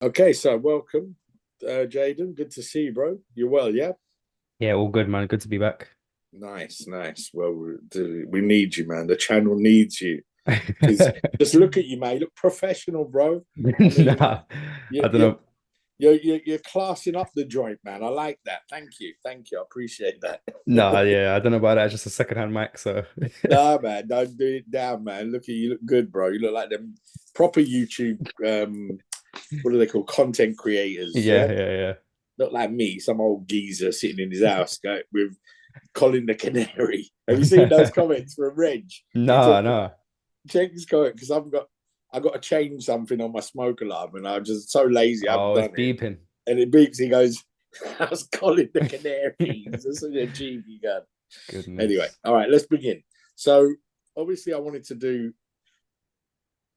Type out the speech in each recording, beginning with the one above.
Okay, so welcome, Jaden. Good to see you, bro. You're well, yeah? Yeah, all good, man. Good to be back. Nice, nice. Well, we need you, man. The channel needs you because just look at you, man. You look professional, bro. I mean, Nah, you, I don't you, know. you're classing up the joint, man. I like that. Thank you. I appreciate that. Nah, yeah, I don't know about that. Just a secondhand mic, so Nah, man, don't do it down, man. Look at you, look good, bro. You look like them proper YouTube. What are they called? Content creators, yeah, yeah. yeah, yeah. Not like me, some old geezer sitting in his house with Colin the Canary. Have you seen those comments from Reg? He Nah, talked nah. check his comment because I got to change something on my smoke alarm and I'm just so lazy I haven't Oh, it's done it. beeping. And it beeps. He goes, "That's Colin the Canary." He's just such a cheeky gun. Anyway, Goodness. all right, let's begin. So obviously, I wanted to do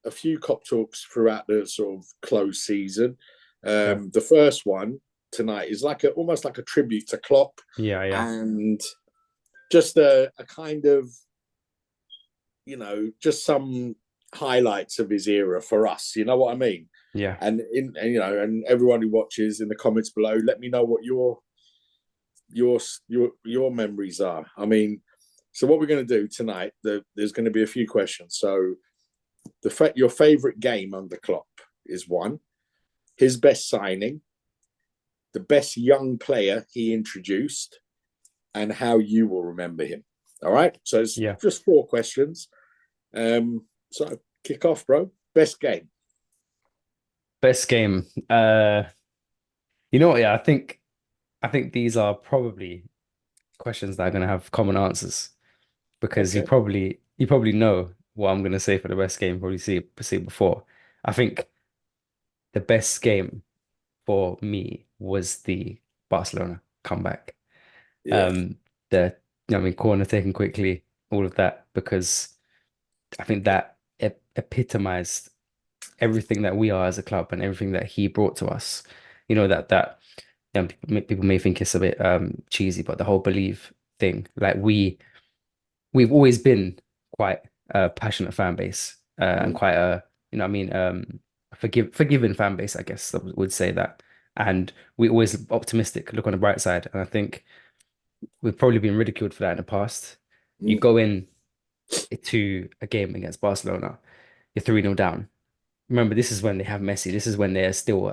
a few cop talks throughout the sort of close season. Yeah, The first one tonight is like almost like a tribute to Klopp yeah, yeah, and just a kind of just some highlights of his era for us. You know what I mean? yeah. And everyone who watches in the comments below, let me know what your memories are. I mean, so what we're going to do tonight? There's going to be a few questions. So your favorite game under Klopp is one. His best signing, the best young player he introduced, and how you will remember him. All right. So it's Yeah. just four questions. So kick off, bro. Best game. Best game. You know what? Yeah, I think these are probably questions that are gonna have common answers because Okay. you probably know what I'm gonna say for the best game. Probably see it before. I think the best game for me was the Barcelona comeback. Yeah. Um, the I mean, corner taken quickly, all of that, because I think that epitomized everything that we are as a club and everything that he brought to us. You know that people may think it's a bit cheesy, but the whole believe thing, like we've always been quite a passionate fan base and Mm. quite a what I mean forgiving fan base, I guess I would say that. And we always optimistic, look on the bright side. And I think we've probably been ridiculed for that in the past. You Mm. go in to a game against Barcelona, you're 3-0 down. Remember, this is when they have Messi. This is when they're still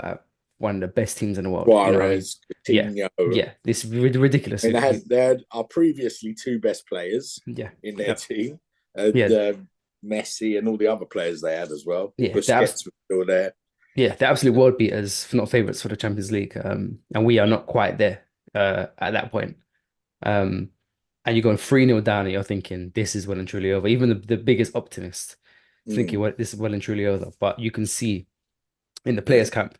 one of the best teams in the world. You know what I mean? Suarez, Yeah. Coutinho. I Yeah. This is ridiculous. mean, they had our previously two best players Yeah. in their Yeah. team, Yeah. Messi and all the other players they had as well. Yeah. Busquets was still there. Yeah, they're absolute world beaters, if not favorites for the Champions League. And we are not quite there at that point. Um, and you're going 3-0 down and you're thinking this is well and truly over. Even the biggest optimist thinking Mm. well, this is well and truly over. But you can see in the Yeah. players' camp,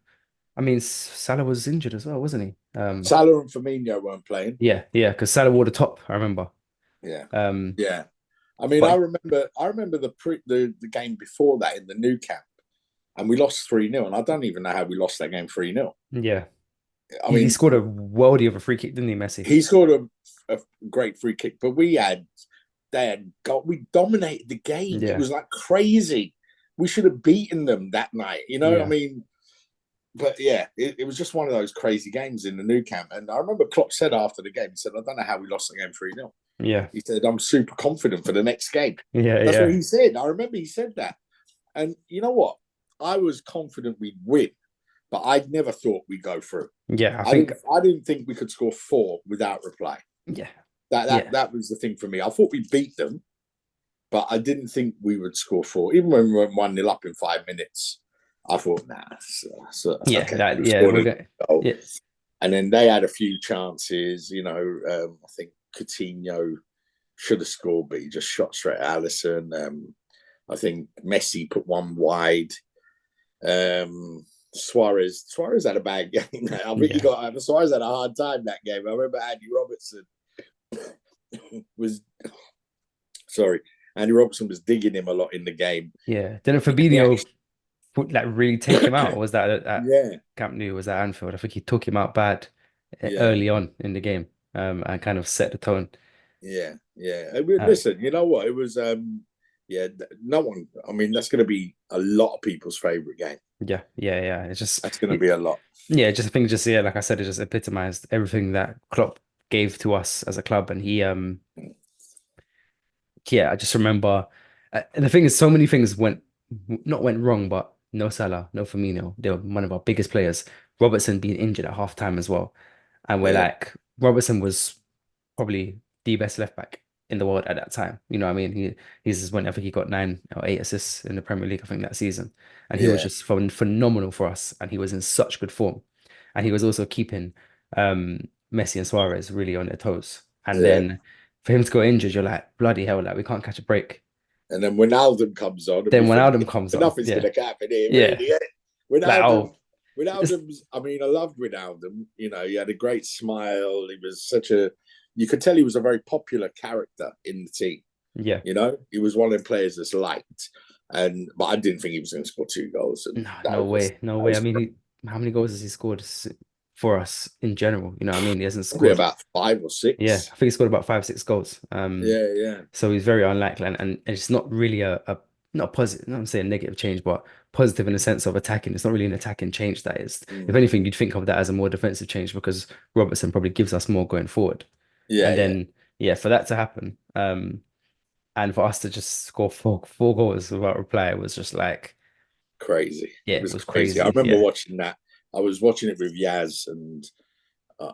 I mean, Salah was injured as well, wasn't he? Salah and Firmino weren't playing. Yeah, yeah, because Salah wore the top, I remember. Yeah. Um, Yeah. I mean, I but remember I remember the game before that in the new camp, and we lost 3-0, and I don't even know how we lost that game 3-0. yeah, I he mean, scored a worldie of a free kick, didn't he, Messi? he scored a great free kick, but we dominated the game. It Yeah, was like crazy. We should have beaten them that night. I yeah, mean, but yeah, it was just one of those crazy games in the new camp. And I remember Klopp said after the game, he said, "I don't know how we lost the game 3-0." yeah, He said, "I'm super confident for the next game." yeah, That's what yeah, he said. I remember he said that. And you know what? I was confident we'd win, but I never thought we'd go through. yeah. I I think, didn't. I didn't think we could score four without reply. yeah, That that yeah, that was the thing for me. I thought we beat them, but I didn't think we would score four. Even when we went 1-0 up in 5 minutes, I thought, nah, yeah. okay, That, we've yeah, scored we're a going, goal. yeah, And then they had a few chances. I think Coutinho should have scored, but he just shot straight at Allison. I think Messi put one wide. Suarez had a bad game. I think yeah, Suarez had a hard time that game. I remember Andy Robertson was sorry, Andy Robertson was digging him a lot in the game. yeah. Didn't And he Fabinho like really take him out? Or was that at yeah, Camp Nou? Was that Anfield? I think he took him out bad yeah, early on in the game, and kind of set the tone. yeah. Uh, Listen, you know what? It yeah, no one. I mean, that's going to be a lot of people's favorite game. Yeah, yeah, yeah. It's just That's going to be a lot. yeah, just I think just yeah, like I said, it just epitomized everything that Klopp gave to us as a club, and he yeah, I just remember. And the thing is, so many things not went wrong, but no Salah, no Firmino. They were one of our biggest players. Robertson being injured at half time as well, and we're Yeah, like, Robertson was probably the best left back in the world at that time. You know what I mean? He's just went, I think he got 9 or 8 assists in the Premier League, I think that season. And he was yeah, just phenomenal for us. And he was in such good form. And he was also keeping Messi and Suarez really on their toes. And yeah. then for him to go injured, you're like, bloody hell, like we can't catch a break. And then when Alden comes on, and we Then when think Aldum comes on, nothing's yeah, going to happen here, yeah. really. Yeah. When Like, Alden, oh, when it's, Alden's, I mean, I loved Wijnaldum. You know, he had a great smile. He was such a, you could tell he was a very popular character in the team. yeah. You know, he was one of the players that's liked. But I didn't think he was going to score 2 goals, and No, that no was way, no that way. I was mean, how many goals has he scored for us in general? You know what I mean? He hasn't probably scored. about five or Yeah, six. I think he scored about 5, 6 goals. Yeah, yeah, So he's very unlikely, and it's not really a not positive. Not I'm saying negative change, but positive in the sense of attacking. It's not really an attacking change that is. If mm. anything, you'd think of that as a more defensive change because Robertson probably gives us more going forward. Yeah, And yeah. then yeah, for that to happen, and for us to just score four goals without reply was just like Crazy. yeah, It it was was crazy. I crazy. remember Yeah. watching that. I was watching it with Yaz, and uh,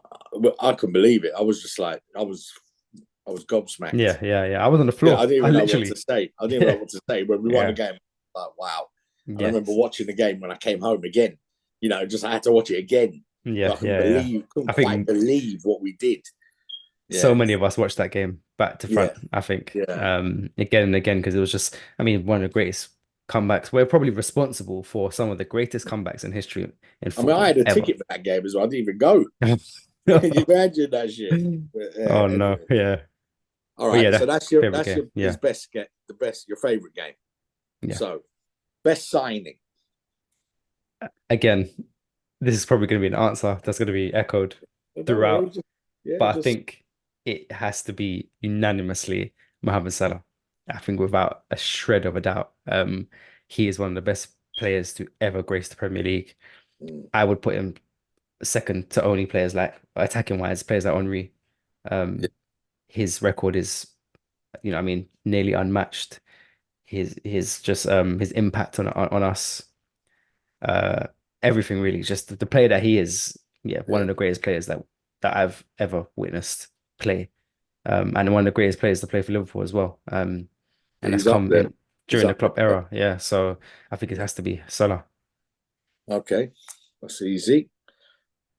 I couldn't believe it. I was just like, I was gobsmacked. Yeah, yeah, yeah. I was on the Yeah, I floor. didn't I even know what to literally, say. I didn't even know yeah, what to say when we won the yeah, game. Like, wow. And I yeah, remember watching the game when I came home again. You know, just I had to watch it again. yeah, I couldn't yeah, yeah. believe, couldn't I quite think believe what we did. so Yeah, many of us watched that game back to front, yeah, I think. yeah. Again and again, because it was just, I mean, one of the greatest comebacks. We're probably responsible for some of the greatest comebacks in history in I mean, I football had a ever. ticket for that game as well. I didn't even go. Can you imagine that shit? But, yeah, Oh no, anyway. yeah. All But yeah, right. So that that's your favorite game. his Yeah. best get the best your favorite game. Yeah. So best signing. Again, this is probably going to be an answer that's going to be echoed Well, don't worry. throughout, Just, yeah, but I just think it has to be unanimously Mohamed Salah. I think without a shred of a doubt, he is one of the best players to ever grace the Premier League. mm, I would put him second to only players like attacking wise, players like Henry. yeah, Um, his record is, I mean, nearly unmatched. His just his impact on us, uh, everything really. Just the player that he is, yeah, one yeah. of the greatest players that I've ever witnessed play. And one of the greatest players to play for Liverpool as well. And that's He's up come there. in He's during the up Klopp there. era. Yeah, so I think it Yeah. has to be Salah. Okay, that's easy.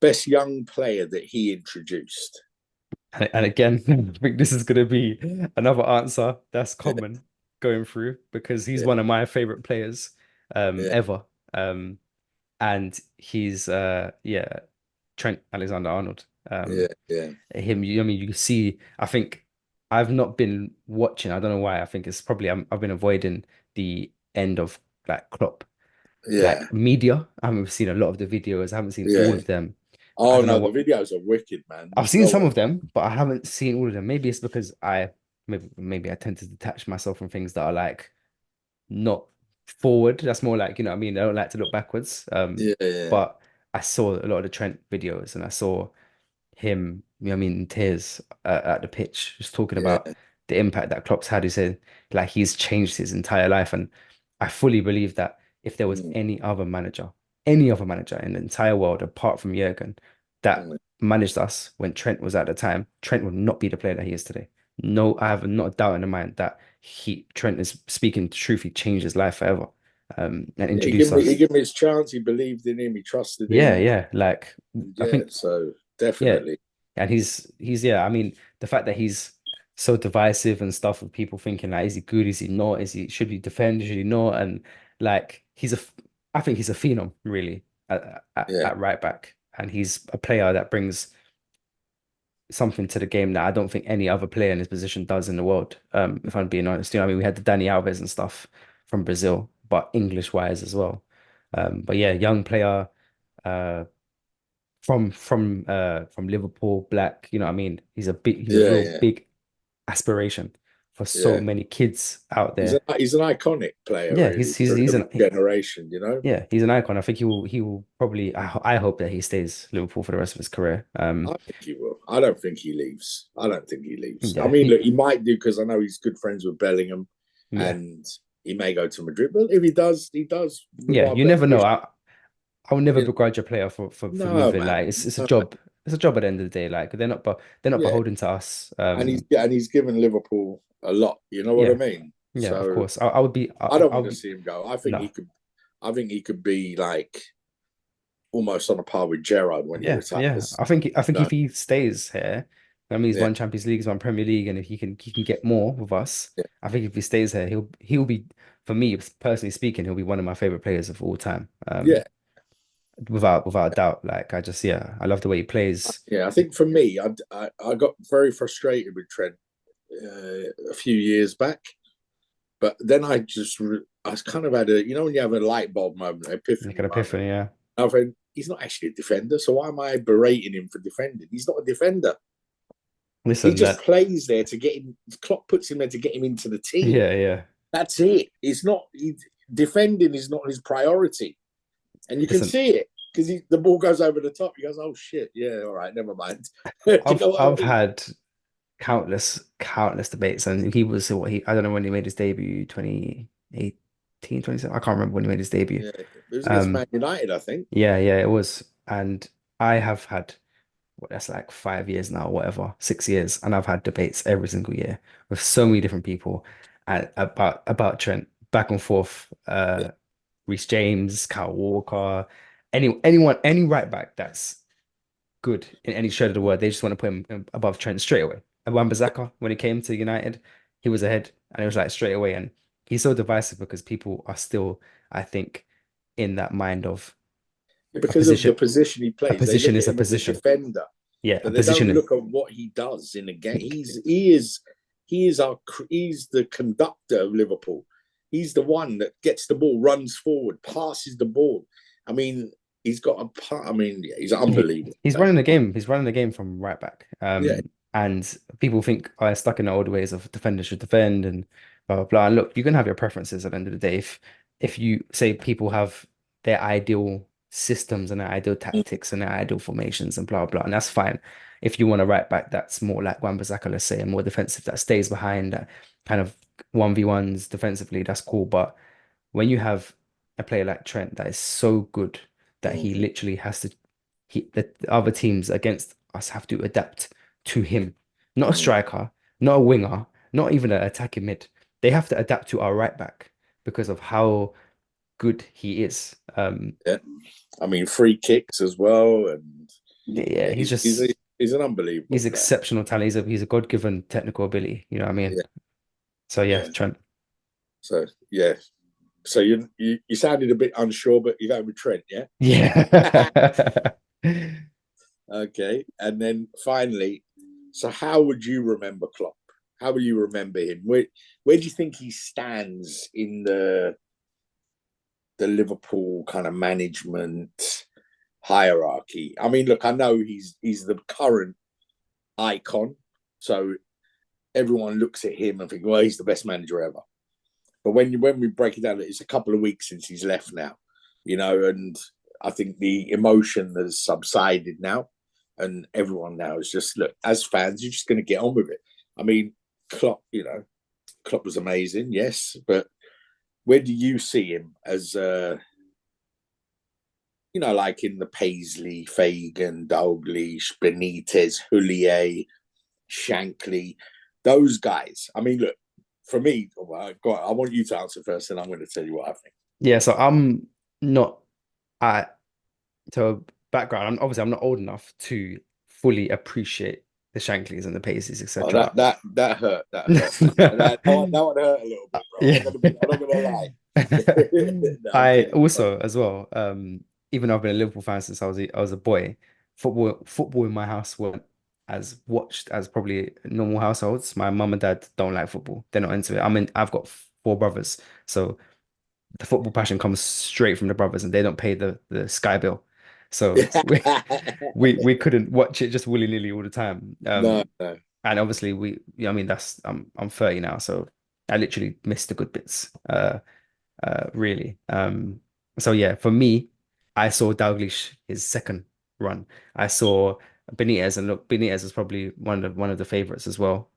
Best young player that he introduced. And again, I think this is going to be another answer that's common going through because he's Yeah, one of my favorite players yeah, ever. Um, and he's yeah, Trent Alexander-Arnold. yeah, yeah, I mean, you see, I think I've not been watching. I don't know why. I think it's probably I've been avoiding the end of like Klopp, yeah, like media. I haven't seen a lot of the videos. I haven't seen all yeah. of them. I Oh don't know no, the what. videos are wicked, man. I've There's seen no some way. of them, but I haven't seen all of them. Maybe it's because maybe I tend to detach myself from things that are like not forward. That's more like, what I mean? I don't like to look backwards. Yeah, yeah, But I saw a lot of the Trent videos and I saw him, I mean, in tears at the pitch, just talking about yeah. the impact that Klopp's had. He said, like, he's changed his entire life. And I fully believe that if there was Mm, any other manager in the entire world apart from Jurgen that mm. managed us when Trent was at the time, Trent would not be the player that he is today. No, I have not a doubt in the mind that Trent is speaking the truth. He changed his life forever, and Yeah, introduced he us. gave me his chance. He believed in him. He trusted Yeah, him. yeah. Like I Yeah, think so yeah, definitely. and he's yeah. I mean, the fact that he's so divisive and stuff, with people thinking like, is he good? Is he not? Is he should he defend? Should he not? And like, I think he's a phenom really Yeah. at right back, and he's a player that brings something to the game that I don't think any other player in his position does in the world. If I'm being honest, I mean, we had the Dani Alves and stuff from Brazil, but English wise as well. But yeah, young player. Uh, from Liverpool, black, you know what I mean? He's a Yeah, real yeah, big aspiration for so yeah. many kids out there. He's an iconic player, Yeah, really, for he's every an generation. You know, yeah, he's an icon. I think he will probably. I hope that he stays Liverpool for the rest of his career. I think he will. I don't think he leaves. I don't think he leaves. I Yeah, mean, look, he might do because I know he's good friends with Bellingham, yeah, and he may go to Madrid. But if he does, he does with yeah. our You best never know. wishes. I will never You know, begrudge a player for no, moving. man. Like it's a No. job. It's a job at the end of the day. Like they're not Yeah, beholden to us. and he's given Liverpool a lot. You know what I Yeah, mean? yeah. Of So course, I would be. I don't I want would to be see him go. I think he no. could. I think he could be like almost on a par with Gerrard when he Yeah, yeah. retires. I think No, if he stays here, that means he's yeah, won Champions League, he's won Premier League, and if he can get more with us, yeah, I think if he stays here, he'll be for me personally speaking, he'll be one of my favorite players of all time. yeah, Without a doubt. Like I just yeah, I love the way he plays. yeah. I think for me, I got very frustrated with Trent a few years back, but then I kind of had a when you have a light bulb moment, an Like epiphany an moment. epiphany, yeah. I think he's not actually a defender, so why am I berating him for defending? He's not a defender. He Listen, just that plays there to get him. Klopp puts him there to get him into the team. yeah, yeah. That's it. It's not defending is not his priority, and you can Listen, see it because the ball goes over the top. He goes, "Oh shit, yeah, all right, never mind." Do you know what I I've mean? had countless debates, and he was what he I don't know when he made his debut, 2018, 27. I can't remember when he made his debut. Yeah, it was against Um, Man United, I think. yeah, it was. And I have had what that's like 5 years now, whatever, 6 years, and I've had debates every single year with so many different people about Trent, back and forth. Yeah, Reece James, Kyle Walker, any right back that's good in any shred of the word, they just want to put him above Trent straight away. And Wan-Bissaka, when he came to United, he was ahead, and it was like straight away. And he's so divisive because people are still, I think, in that mind of a because of the position. position he A plays, they position look is at a him as a position. defender, Yeah, a but they don't position. look at what he does in a game. He's the conductor of Liverpool. He's the one that gets the ball, runs forward, passes the ball. I mean, he's got a part. I mean, yeah, he's an unbelievable He's player. running the game. He's running the game from right back. Yeah, And people think I stuck in the old ways of defenders should defend and blah blah blah. And look, you can have your preferences at the end of the day. If you say people have their ideal systems and their ideal tactics and their ideal formations and blah blah, and that's fine. If you want a right back that's more like Wan-Bissaka, let's say, and more defensive, that stays behind, that kind of 1v1s defensively, that's cool. But when you have a player like Trent that is so good that he mm-hmm. literally has to the other teams against us have to adapt to him. Not a striker, not a winger, not even an attacking mid. They have to adapt to our right back because of how good he is. Yeah. I mean, free kicks as well, and Yeah, yeah, he's an unbelievable he's player. exceptional talent. He's a God-given technical ability. You know what I mean? Yeah, So yeah, yeah. Trent. So yeah, so you sounded a bit unsure, but you're going with Trent, yeah. Yeah. Okay, and then finally, so how would you remember Klopp? How will you remember him? Where do you think he stands in the Liverpool kind of management hierarchy? I mean, look, I know he's the current icon, so everyone looks at him and think, well, he's the best manager ever. But when we break it down, it's a couple of weeks since he's left now, and I think the emotion has subsided now, and everyone now is just look as fans, you're just going to get on with it. I mean, Klopp, Klopp was amazing, yes, but where do you see him as like in the Paisley, Fagan, Dalglish, Benitez, Houllier, Shankly, those guys? I mean, look, for me, I want you to answer first, and I'm going to tell you what I think. Yeah, so I'm not I so background, I'm not old enough to fully appreciate the Shankleys and the Paceys, Oh, etc. that hurt. That hurt, man. That one hurt a little bit, bro. Yeah. I'm not gonna lie. No, I'm I kidding. also as well, even though I've been a Liverpool fan since I was a boy, football in my house weren't as watched as probably normal households. My mum and dad don't like football. They're not into it. I've got four brothers, so the football passion comes straight from the brothers, and they don't pay the Sky bill. So we couldn't watch it just willy-nilly all the time. No, no. And obviously I mean, I'm 30 now, so I literally missed the good bits. Really. So yeah, for me, I saw Dalglish his second run. I saw Benitez, and look, Benitez is probably one of the favorites as well,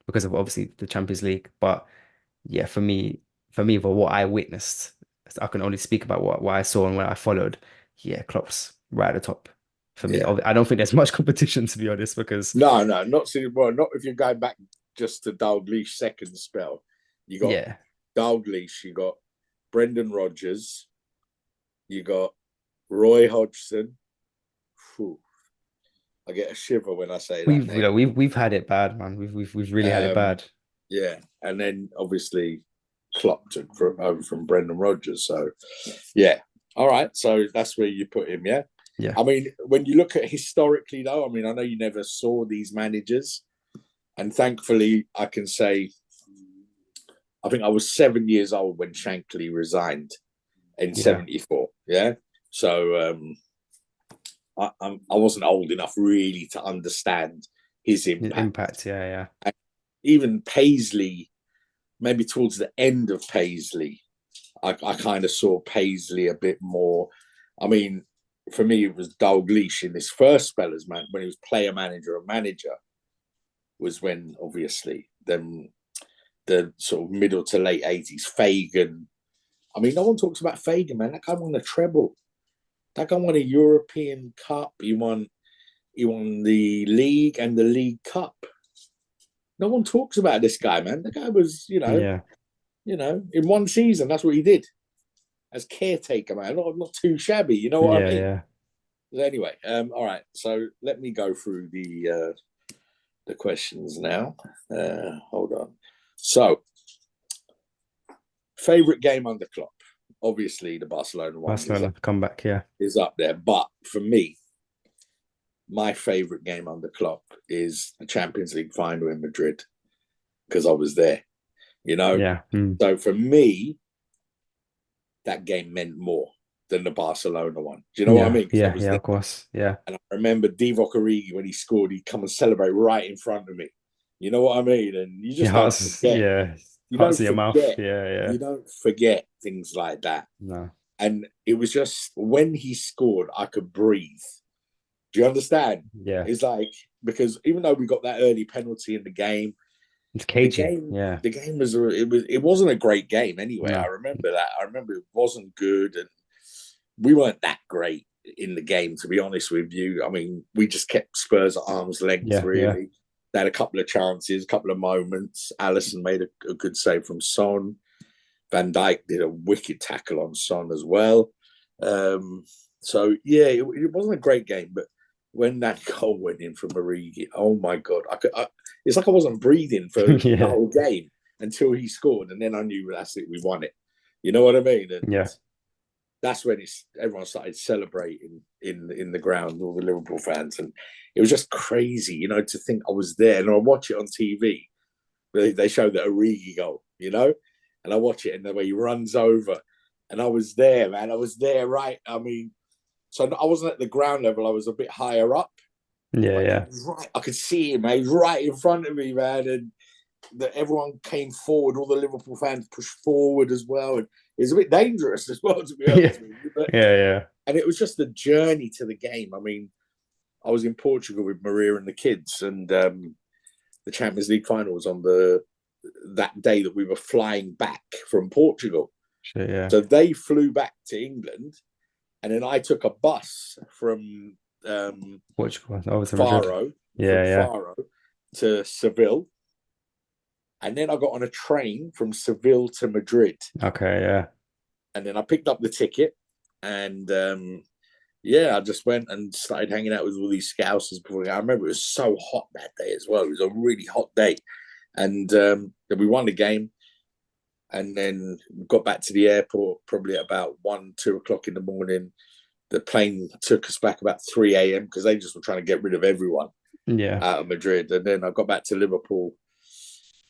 because of obviously the Champions League. But yeah, for me, for what I witnessed, I can only speak about what I saw and what I followed. Yeah, Klopp's right at the top for me. Yeah. I don't think there's much competition, to be honest, because No, no, not if you're going back just to Dalglish second spell. You got yeah, Dalglish, you got Brendan Rodgers, you got Roy Hodgson. Whew, I get a shiver when I say that we've you name. know, we've had it bad, man. We've really had it Um, bad. yeah, and then obviously Klopp took over from Brendan Rodgers. So yeah, all right. So that's where you put him. Yeah. Yeah, I mean, when you look at historically, though, I mean, I know you never saw these managers, and thankfully, I can say, I think I was 7 years old when Shankly resigned in yeah, '74. Yeah, so I wasn't old enough really to understand his impact. impact. Yeah, yeah, And even Paisley, maybe towards the end of Paisley, I kind of saw Paisley a bit more. I mean, for me, it was Dalglish in his first spell as man when he was player manager or manager was when obviously the sort of middle to late 80s Fagan. I mean, no one talks about Fagan, man. That guy won a treble. That guy won a European Cup. He won the league and the League Cup. No one talks about this guy, man. The guy was, yeah, in one season, that's what he did as caretaker, man. Not too shabby, you know what I yeah, mean? yeah. Anyway, all right. So let me go through the questions now. Hold on. So, favorite game under Klopp? Obviously, the Barcelona one Barcelona comeback. Yeah, is up there. But for me, my favorite game under Klopp is the Champions League final in Madrid because I was there. You know, yeah, so for me, that game meant more than the Barcelona one. Do you know what I yeah, mean? Because I yeah, was yeah. there. Of course. Yeah, And I remember Divock Origi when he scored, he'd come and celebrate right in front of me. You know what I mean? And you your just don't heart's forget. yeah, You heart's don't in your mouth. forget. Yeah, yeah. You don't forget things like that. No. And it was just when he scored, I could breathe. Do you understand? Yeah, It's like because even though we got that early penalty in the game, it's the cagey. game Yeah. the game it wasn't a great game anyway. I No. remember that. I remember it wasn't good, and we weren't that great in the game, to be honest with you. I mean, we just kept Spurs at arm's length, Yeah, yeah, really. They had a couple of chances, a couple of moments. Allison made a good save from Son. Van Dijk did a wicked tackle on Son as well. So yeah, it wasn't a great game, but when that goal went in from Origi, oh my god, it's like I wasn't breathing for the yeah, whole game until he scored, and then I knew that's it, we won it. You know what I mean? And yeah, that's when everyone started celebrating in the ground, all the Liverpool fans, and it was just crazy, to think I was there, and I watch it on TV. They show that Origi goal, and I watch it, and the way he runs over, and I was there, man. I was there, right? I mean, so I wasn't at the ground level. I was a bit higher up, yeah, but he yeah, was right. I could see him, man. He was right in front of me, man, and everyone came forward. All the Liverpool fans pushed forward as well, and it was a bit dangerous as well, to be yeah, honest with you. But yeah, yeah. and it was just the journey to the game. I mean, I was in Portugal with Maria and the kids, and the Champions League final was on that day that we were flying back from Portugal. Shit, yeah. So they flew back to England, and then I took a bus Portugal. I was in Madrid. Faro Yeah, from yeah. Faro to Seville, and then I got on a train from Seville to Madrid, Okay, yeah. and then I picked up the ticket, and yeah, I just went and started hanging out with all these scousers. Before I remember it was so hot that day as well. It was a really hot day, and we won the game. And then we got back to the airport probably at about 1, 2 o'clock in the morning. The plane took us back about 3 a.m. because they just were trying to get rid of everyone Yeah. out of Madrid. And then I got back to Liverpool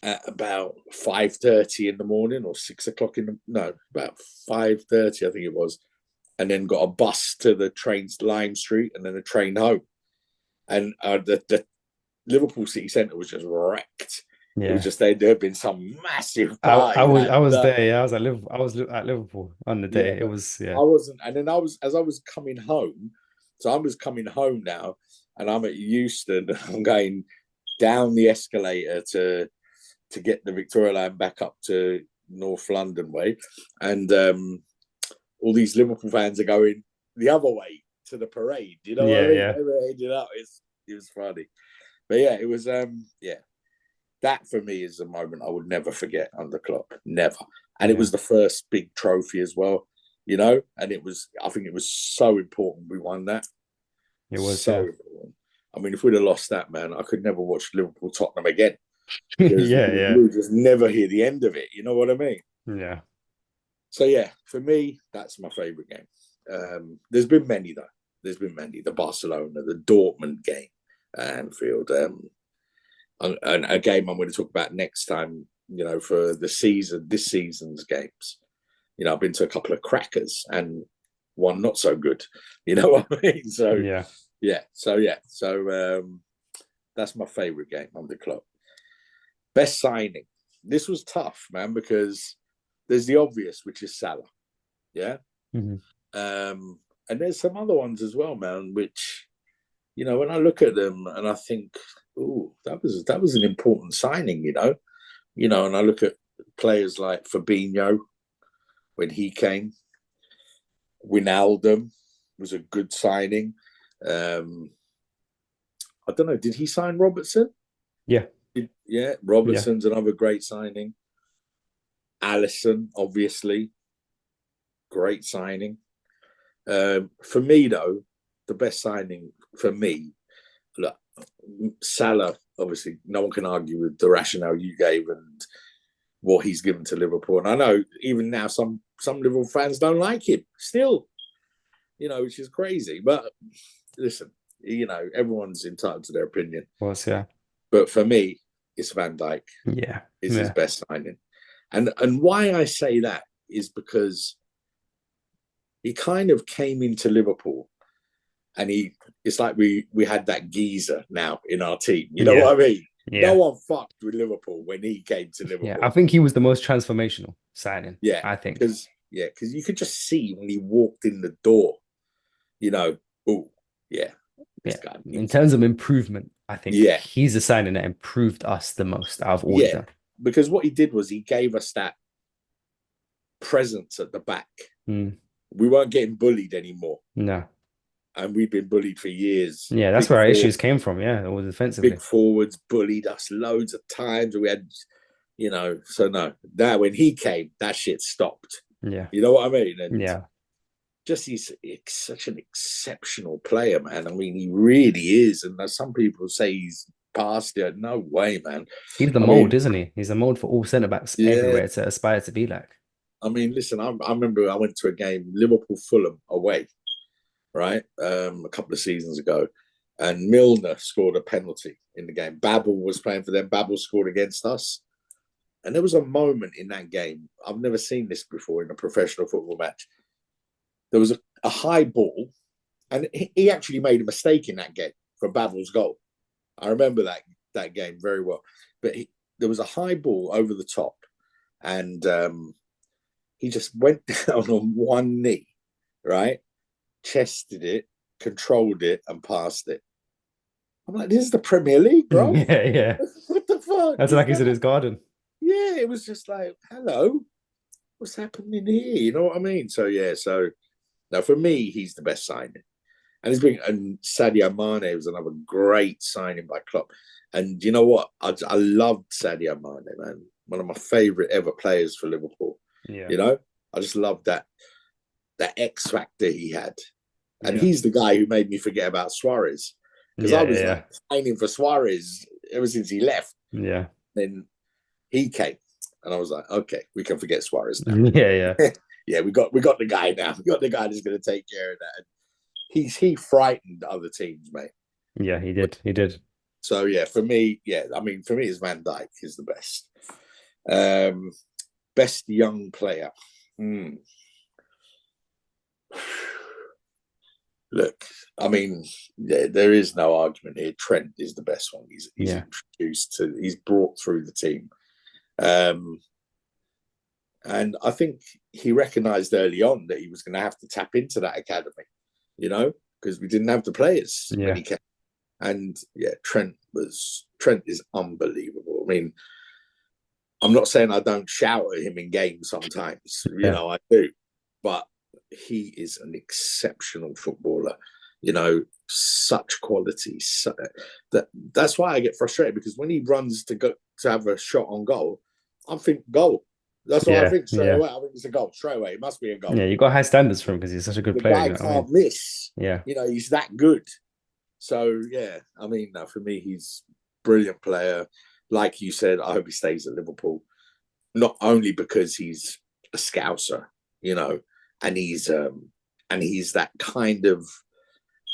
at about 5:30 in the morning or 6 o'clock about 5:30, I think it was. And then got a bus to the train Lime Street and then a train home. And Liverpool City Centre was just wrecked. It was Yeah. just there had been some massive I party was that I was there. Yeah, I was at Liverpool. At Liverpool on the yeah, day. It but was I wasn't. And then as I was coming home, so I was coming home now, and I'm at Euston. I'm going down the escalator to get the Victoria Line back up to North London way, and all these Liverpool fans are going the other way to the parade. You know what I yeah, mean? yeah, They were heading up. It was funny, but yeah, it was yeah. That for me is a moment I would never forget under Klopp, never. And it yeah. was the first big trophy as well, you know. And I think it was so important we won that, It was, so yeah. important. I mean, if we'd have lost that, man, I could never watch Liverpool Tottenham again because Yeah, yeah, we would just never hear the end of it. You know what I mean? yeah. So yeah, for me, that's my favourite game. There's been many though. There's been many. The Barcelona, the Dortmund game, Anfield, and a game I'm going to talk about next time. You know, for this season's games. You know, I've been to a couple of crackers and one not so good. You know what I mean? So Yeah. so that's my favourite game under Klopp. Best signing. This was tough, man, because there's the obvious, which is Salah. Yeah. Mhm. And there's some other ones as well, man, which, you know, when I look at them and I think, oh, that was an important signing, you know, and I look at players like Fabinho when he came, Wijnaldum was a good signing. I don't know, did he sign Robertson? Yeah, Yeah, yeah. Robertson's another great signing. Allison, obviously, great signing. For me, though, the best signing for me, look, Salah, obviously, no one can argue with the rationale you gave and what he's given to Liverpool. And I know even now some Liverpool fans don't like him still, you know, which is crazy. But listen, you know, everyone's entitled to their opinion. Was, yeah. But for me, it's Van Dijk Yeah, is his yeah, best signing. And why I say that is because he kind of came into Liverpool and it's like we had that geezer now in our team. You know yeah, what I mean? No yeah. one fucked with Liverpool when he came to Yeah, I Liverpool. think he was the most transformational signing, Yeah, I think. because you could just see when he walked in the door, you know, oh yeah, this Yeah. guy In needs. terms of improvement, I think Yeah, he's the signing that improved us the most out of all of yeah, them. because what he did was he gave us that presence at the back. Mm, We weren't getting bullied anymore, no. and we'd been bullied for years. Yeah, that's where our issues came from. Yeah, it was Big defensively. forwards bullied us loads of times. We had, you know, so no, that when he came, that shit stopped. Yeah, You know what I mean? And yeah. just he's such an exceptional player, man. I mean, he really is. And some people say he's past it. No way, man. He's the I mold, mean, isn't he? He's the mold for all centre backs yeah. everywhere to aspire to be like. I mean, listen, I remember I went to a game, Liverpool Fulham away, right? A couple of seasons ago. And Milner scored a penalty in the game. Babel was playing for them. Babel scored against us. And there was a moment in that game, I've never seen this before in a professional football match. There was a high ball, and he actually made a mistake in that game for Babel's goal. I remember that game very well. But there was a high ball over the top, and he just went down on one knee, right? Chested it, controlled it, and passed it. I'm like, this is the Premier League, bro. Yeah, yeah. What the fuck That's is like he's in that? his garden. Yeah, it was just like, hello, what's happening here? You know what I mean? So yeah, so now for me, he's the best signing. And Sadio Mane was another great signing by Klopp. And you know what? I loved Sadio Mane, man. One of my favourite ever players for Liverpool. Yeah, You know, I just loved that X factor he had. And yeah, he's the guy who made me forget about Suarez. Because I yeah, was yeah, like signing for Suarez ever since he left. yeah, Then he came. And I was like, okay, we can forget Suarez now. yeah, yeah, Yeah, we got the guy now. We got the guy that's going to take care of that. And he frightened other teams, mate. yeah. He did. He did. So yeah, for me, I mean, for me, it's Van Dijk is the best. Um, best young player. Hmm. Look, I mean, there is no argument here. Trent is the best one. He's Yeah. introduced to, he's brought through the team. Um, and I think he recognised early on that he was going to have to tap into that academy, you know, because we didn't have the players when Yeah. he came. And yeah, Trent is unbelievable. I mean, I'm not saying I don't shout at him in games sometimes, you Yeah. know, I do, but he is an exceptional footballer, you know, such quality. That's why I get frustrated, because when he runs to go to have a shot on goal, I think goal. That's what I Yeah. think straight Yeah. away. I think it's a goal straight away. It must be a goal. Yeah. You got high standards for him because he's such a good The player, guy you know what I can't mean? miss. Yeah. You know, he's that good. So yeah, I mean, no, for me, he's a brilliant player. Like you said, I hope he stays at Liverpool, not only because he's a scouser, you know, and he's that kind of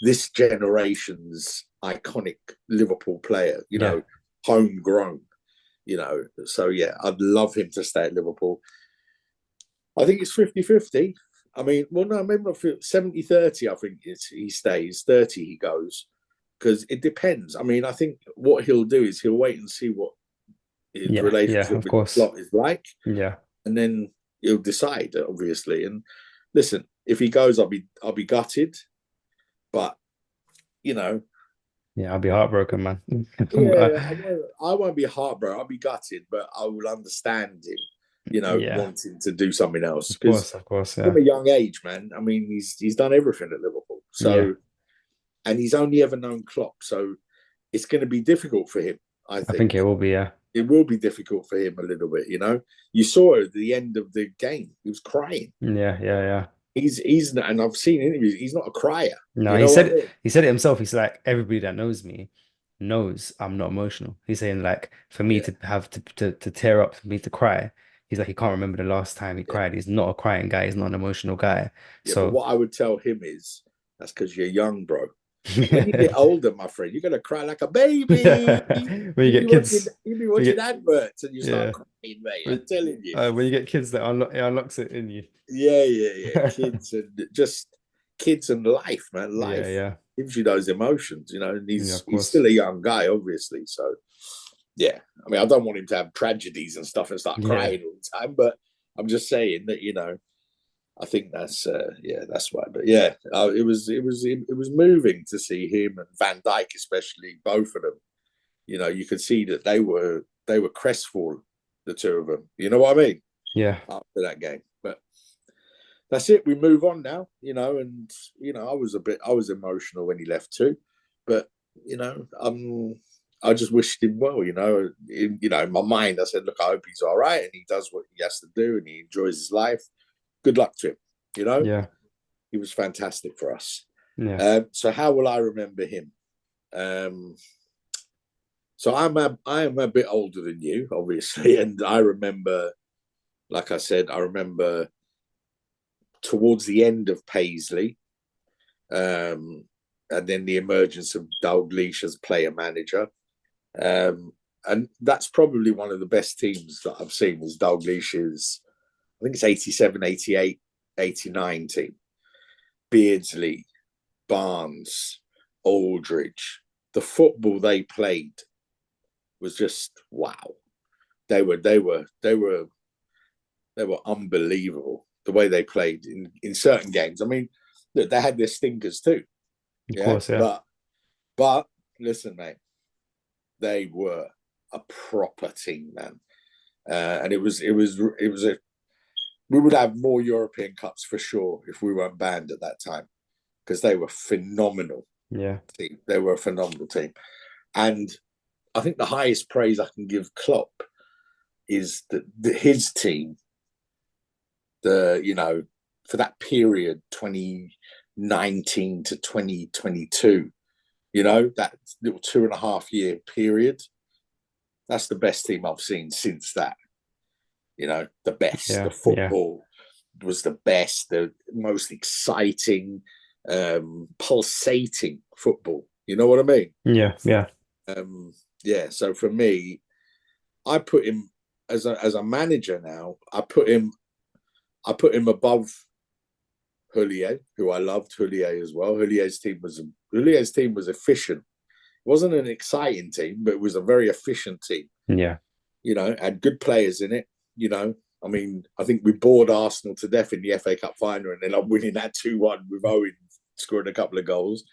this generation's iconic Liverpool player, you Yeah. know, homegrown, you know. So yeah, I'd love him to stay at Liverpool. I think it's 50-50. I mean, well, no, maybe not 70-30. I think he stays, 30 he goes, because it depends. I mean, I think what he'll do is he'll wait and see what his Yeah. Yeah. relationship Of with course. Klopp is like, Yeah. and then he'll decide, obviously. And listen, if he goes, I'll be gutted, but you know, Yeah. I'll be heartbroken, man. yeah, I won't be heartbroken. I'll be gutted, but I will understand him, you know, Yeah. wanting to do something else, Of because course. Of course. from Yeah. a young age, man. I mean, he's done everything at Liverpool, Yeah. so, and he's only ever known Klopp, so it's going to be difficult for him. I I think think it will be. Yeah. it will be difficult for him a little bit. You know, you saw at the end of the game, he was crying. Yeah. Yeah. Yeah. He's not, and I've seen interviews. He's not a crier. No, You know what I mean? he said it himself. He's like, everybody that knows me knows I'm not emotional. He's saying like for me Yeah, to have to tear up, for me to cry, he's like he can't remember the last time he yeah, cried. He's not a crying guy, he's not an emotional guy. yeah. But So what I would tell him is that's because you're young, bro. When you get older, my friend, you're gonna cry like a baby. when you get kids, You be we watching get adverts and you start yeah. crying, mate. I'm telling you. When you get kids that it unlocks it in you. Yeah, yeah, yeah. Kids and life, man. Yeah, Life yeah. gives you those emotions, you know. And Yeah, he's of he's course. still a young guy, obviously. So yeah, I mean, I don't want him to have tragedies and stuff and start Yeah. crying all the time, but I'm just saying that, you know, I think that's yeah, that's why. But yeah, it was moving to see him and Van Dijk, especially both of them. You know, you could see that they were crestfallen, the two of them. You know what I mean? Yeah. After that game, but that's it. We move on now, you know, and I was emotional when he left too, but you know, I just wished him well, you know. In my mind, I said, look, I hope he's all right and he does what he has to do and he enjoys his life. Good luck to him, you know. Yeah. He was fantastic for us. Yeah. So how will I remember him? Um, so I am a bit older than you, obviously, and I remember, like I said, I remember towards the end of Paisley, um, and then the emergence of Dalglish as player manager. And that's probably one of the best teams that I've seen is Dalglish's, I think it's 87, 88, 89 team. Beardsley, Barnes, Aldridge. The football they played was just wow. They were unbelievable the way they played in certain games. I mean, they had their stinkers too, Of yeah. course, yeah. But listen, mate, they were a proper team, man. And it was a we would have more European Cups for sure if we weren't banned at that time, because they were phenomenal Yeah. team. They were a phenomenal team, and I think the highest praise I can give Klopp is that his team, for that period 2019 to 2022, that little 2.5 year period, that's the best team I've seen since that. The best. The Yeah. Yeah. football was the best, the most exciting, pulsating football. You know what I mean? Yeah. Yeah. Yeah. So for me, I put him as a manager now. I put him above Houllier, who I loved Houllier as well. Houlier's team was efficient. It wasn't an exciting team, but it was a very efficient team. Yeah. Had good players in it. I mean, I think we bored Arsenal to death in the FA Cup final, and then I'm winning that 2-1 with Owen scoring a couple of goals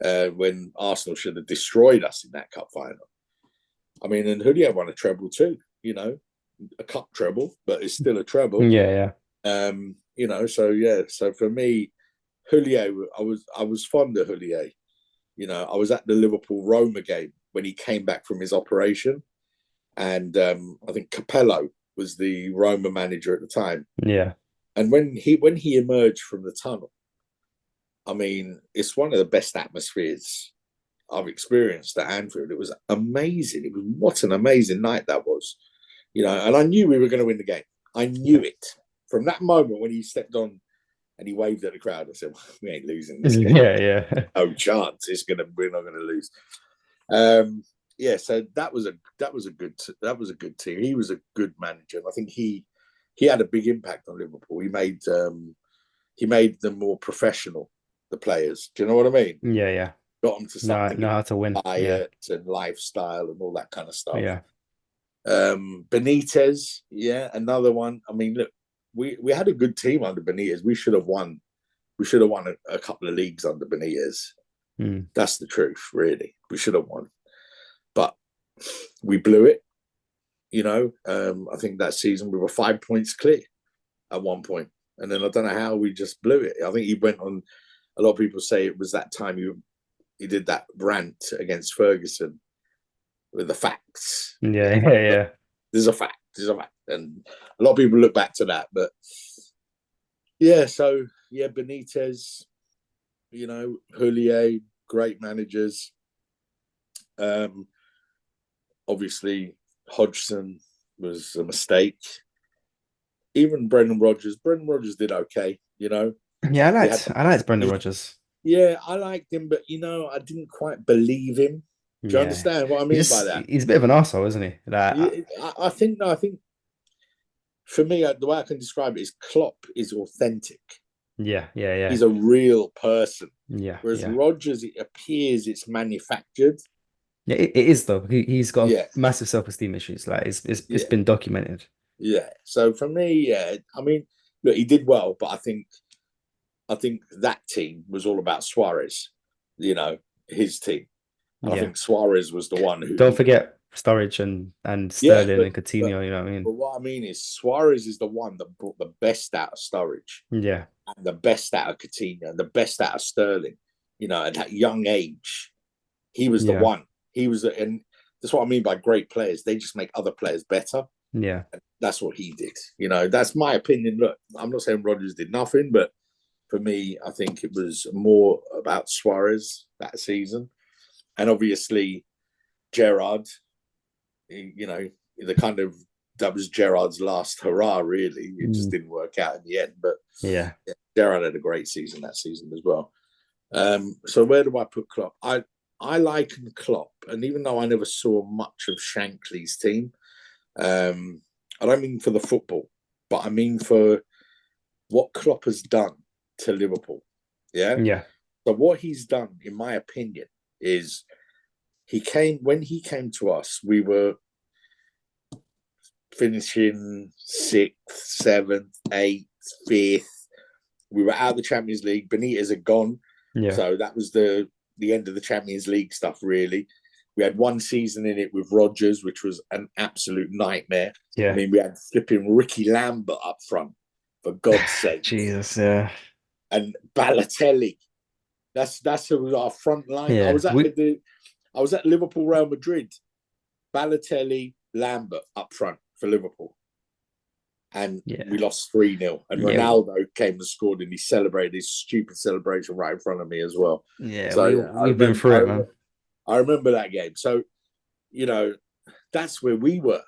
when Arsenal should have destroyed us in that cup final. I mean, and Houllier won a treble too. A cup treble, but it's still a treble. Yeah. So for me, Houllier, I was fond of Houllier. I was at the Liverpool Roma game when he came back from his operation, and I think Capello was the Roma manager at the time. Yeah. And when he emerged from the tunnel, I mean, it's one of the best atmospheres I've experienced at Anfield. It was amazing. What an amazing night that was. And I knew we were going to win the game. I knew it from that moment when he stepped on and he waved at the crowd. I said, "We ain't losing this game. Yeah. No chance. We're not going to lose." So that was a good team. He was a good manager, and I think he had a big impact on Liverpool. He made them more professional, the players. Do you know what I mean? Yeah. Got them to something. Know how to win. Diet and lifestyle and all that kind of stuff. Yeah. Benitez, another one. I mean, look, we had a good team under Benitez. We should have won. We should have won a couple of leagues under Benitez. That's the truth, really. We should have won, but we blew it. I think that season we were 5 points clear at one point, and then I don't know how we just blew it. I think he went on. A lot of people say it was that time he did that rant against Ferguson with the facts. Yeah. There's a fact, and a lot of people look back to that. But Benitez, Houllier, great managers. Obviously, Hodgson was a mistake. Even Brendan Rodgers did okay. Yeah, I liked Brendan Rodgers. Yeah, I liked him, but I didn't quite believe him. Do you understand what I mean by that? He's a bit of an arsehole, isn't he? I think for me, the way I can describe it is Klopp is authentic. Yeah. He's a real person. Yeah. Whereas Rodgers, it appears it's manufactured. Yeah, it is though. He's got massive self-esteem issues. Like it's been documented. Yeah. So for me, I mean, look, he did well, but I think that team was all about Suarez. His team. And I think Suarez was the one who. Don't forget Sturridge and Sterling and Coutinho. You know what I mean? But what I mean is Suarez is the one that brought the best out of Sturridge. Yeah. And the best out of Coutinho and the best out of Sterling. At that young age, he was the one. And that's what I mean by great players. They just make other players better. Yeah. And that's what he did. That's my opinion. Look, I'm not saying Rodgers did nothing, but for me, I think it was more about Suarez that season. And obviously, Gerrard, that was Gerrard's last hurrah, really. It just didn't work out in the end. But Gerrard had a great season that season as well. So where do I put Klopp? I liken Klopp, and even though I never saw much of Shankly's team, I don't mean for the football, but I mean for what Klopp has done to Liverpool. Yeah. So what he's done, in my opinion, is when he came to us, we were finishing 6th, 7th, 8th, 5th. We were out of the Champions League. Benitez had gone. Yeah. So that was the end of the Champions League stuff, really. We had one season in it with Rodgers, which was an absolute nightmare. Yeah. I mean, we had flipping Ricky Lambert up front, for God's sake. Jesus, yeah. And Balotelli. That's who was our front line. Yeah. I was at Liverpool Real Madrid. Balotelli, Lambert up front for Liverpool. And we lost 3-0. And Ronaldo came and scored, and he celebrated his stupid celebration right in front of me as well. Yeah, so we've been through it, man. I remember that game. So, that's where we were.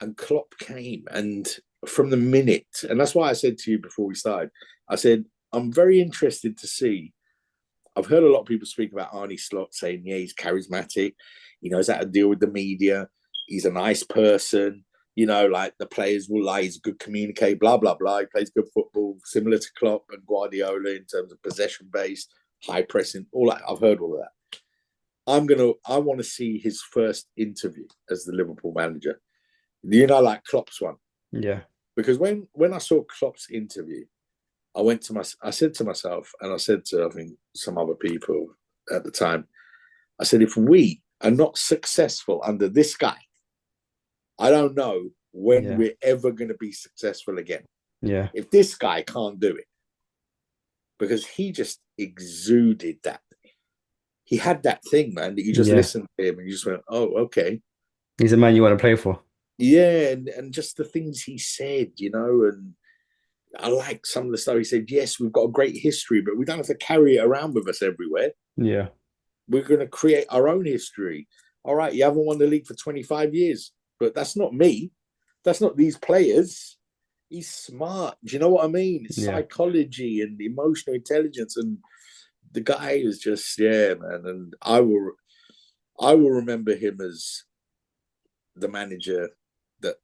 And Klopp came. And from the minute, and that's why I said to you before we started, I said, I'm very interested to see. I've heard a lot of people speak about Arne Slot saying, he's charismatic. He knows how to deal with the media. He's a nice person. like the players will lie, he's a good communicator, blah, blah, blah. He plays good football, similar to Klopp and Guardiola in terms of possession based, high pressing, all that. I've heard all of that. I want to see his first interview as the Liverpool manager. Like Klopp's one. Yeah. Because when I saw Klopp's interview, I said to myself, and I said to, I think, some other people at the time, I said, if we are not successful under this guy, I don't know when Yeah. we're ever going to be successful again. Yeah. If this guy can't do it, because he just exuded that. He had that thing, man, that you just Yeah. listened to him and you just went, oh, okay. He's a man you want to play for. Yeah, and just the things he said, and I like some of the stuff he said. Yes, we've got a great history, but we don't have to carry it around with us everywhere. Yeah. We're going to create our own history. All right, you haven't won the league for 25 years, but that's not me. That's not these players. He's smart. Do you know what I mean? It's Yeah. psychology and emotional intelligence. And the guy is just, yeah, man. And I will remember him as the manager that,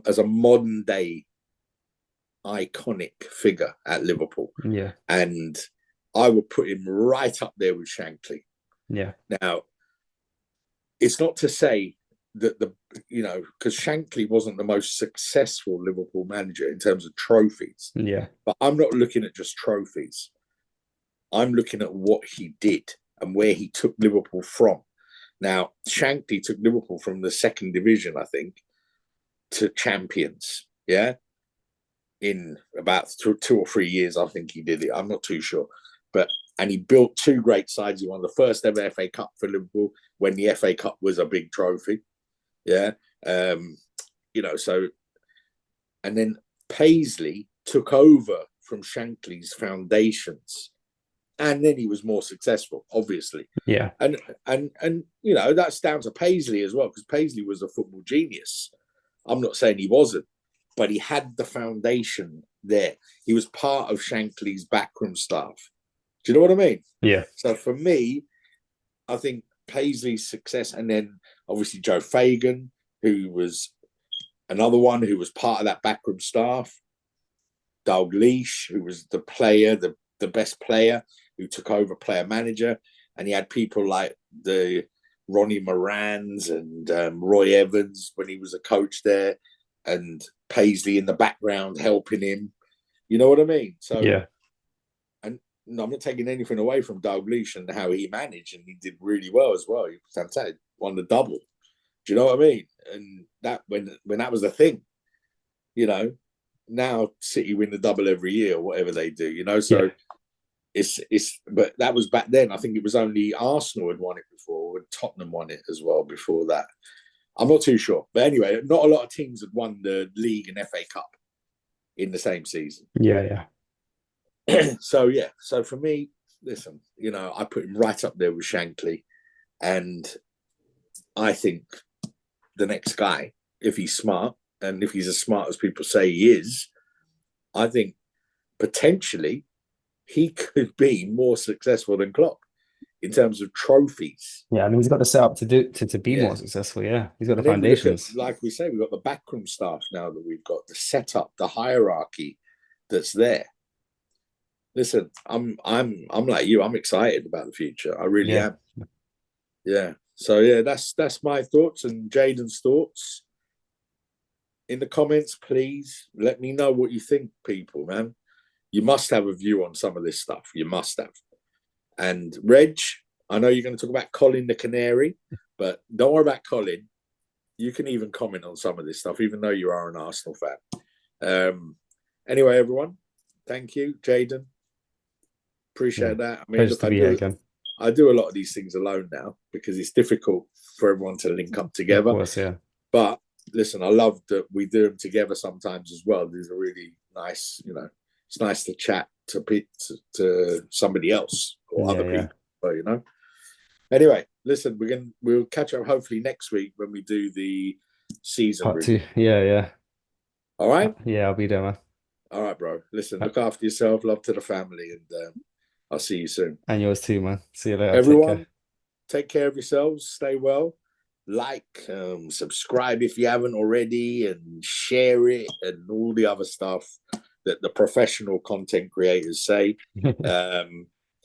as a modern day iconic figure at Liverpool. Yeah. And I would put him right up there with Shankly. Yeah. Now, it's not to say that because Shankly wasn't the most successful Liverpool manager in terms of trophies. Yeah. But I'm not looking at just trophies. I'm looking at what he did and where he took Liverpool from. Now, Shankly took Liverpool from the second division, I think, to champions. Yeah. In about 2 or 3 years, I think he did it. I'm not too sure. And he built two great sides. He won the first ever FA Cup for Liverpool when the FA Cup was a big trophy. Yeah. So, and then Paisley took over from Shankly's foundations. And then he was more successful, obviously. Yeah. And that's down to Paisley as well, because Paisley was a football genius. I'm not saying he wasn't, but he had the foundation there. He was part of Shankly's backroom staff. Do you know what I mean? Yeah. So for me, I think Paisley's success, and then obviously Joe Fagan, who was another one who was part of that backroom staff. Dalglish, who was the player, the best player, who took over player manager. And he had people like the Ronnie Morans and Roy Evans when he was a coach there, and Paisley in the background helping him. You know what I mean? So, yeah. And I'm not taking anything away from Dalglish and how he managed, and he did really well as well. He was fantastic, won the double. Do you know what I mean? And that when that was the thing, now City win the double every year or whatever they do, so. Yeah. But that was back then. I think it was only Arsenal had won it before, and Tottenham won it as well before that. I'm not too sure, but anyway, not a lot of teams had won the league and FA Cup in the same season. Yeah. So for me, listen, I put him right up there with Shankly, and I think the next guy, if he's smart and if he's as smart as people say he is, I think potentially he could be more successful than Klopp in terms of trophies. Yeah, I mean, he's got the setup to do to be more successful. Yeah, he's got the foundations. Like we say, we've got the backroom staff now that we've got the setup, the hierarchy that's there. Listen, I'm like you. I'm excited about the future. I really am. Yeah. So yeah, that's my thoughts and Jaden's thoughts. In the comments, please let me know what you think, people, man. You must have a view on some of this stuff. You must have. And Reg, I know you're going to talk about Colin the Canary, but don't worry about Colin. You can even comment on some of this stuff, even though you are an Arsenal fan. Anyway, everyone, thank you, Jaden. Appreciate that. I mean, look, I do a lot of these things alone now because it's difficult for everyone to link up together. Of course, yeah. But listen, I love that we do them together sometimes as well. These are really nice, it's nice to chat to somebody else or other people, Anyway, listen, we'll catch up hopefully next week when we do the season Part review. 2. Yeah. All right? Yeah, I'll be there, man. All right, bro. Listen, look after yourself, love to the family, and I'll see you soon. And yours too, man. See you later. Everyone, take care of yourselves, stay well, like, subscribe if you haven't already, and share it, and all the other stuff that the professional content creators say.